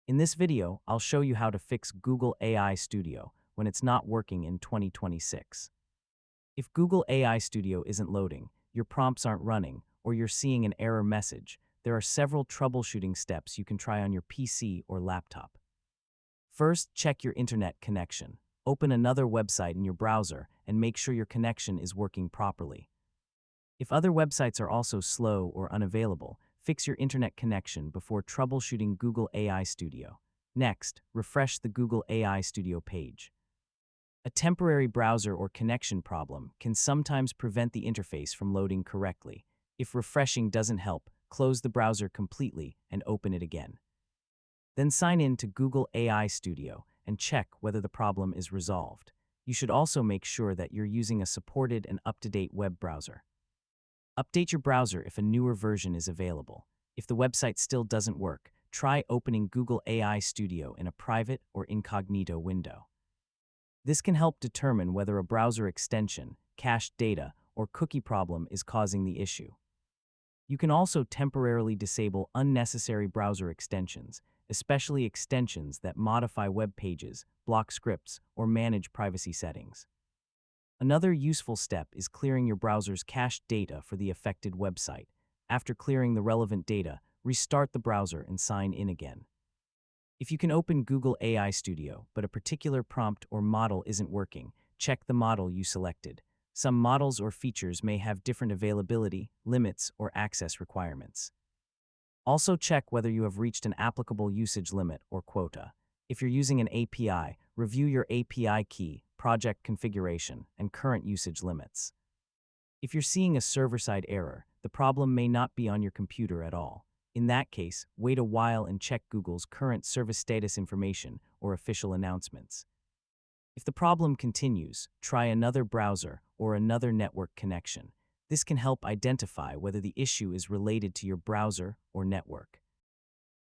In this video, I'll show you how to fix Google AI Studio when it's not working in 2026. If Google AI Studio isn't loading, your prompts aren't running, or you're seeing an error message, there are several troubleshooting steps you can try on your PC or laptop. First, check your internet connection. Open another website in your browser and make sure your connection is working properly. If other websites are also slow or unavailable, fix your internet connection before troubleshooting Google AI Studio. Next, refresh the Google AI Studio page. A temporary browser or connection problem can sometimes prevent the interface from loading correctly. If refreshing doesn't help, close the browser completely and open it again. Then sign in to Google AI Studio and check whether the problem is resolved. You should also make sure that you're using a supported and up-to-date web browser. Update your browser if a newer version is available. If the website still doesn't work, try opening Google AI Studio in a private or incognito window. This can help determine whether a browser extension, cached data, or cookie problem is causing the issue. You can also temporarily disable unnecessary browser extensions, especially extensions that modify web pages, block scripts, or manage privacy settings. Another useful step is clearing your browser's cached data for the affected website. After clearing the relevant data, restart the browser and sign in again. If you can open Google AI Studio, but a particular prompt or model isn't working, check the model you selected. Some models or features may have different availability, limits, or access requirements. Also check whether you have reached an applicable usage limit or quota. If you're using an API, review your API key, project configuration, and current usage limits. If you're seeing a server-side error, the problem may not be on your computer at all. In that case, wait a while and check Google's current service status information or official announcements. If the problem continues, try another browser or another network connection. This can help identify whether the issue is related to your browser or network.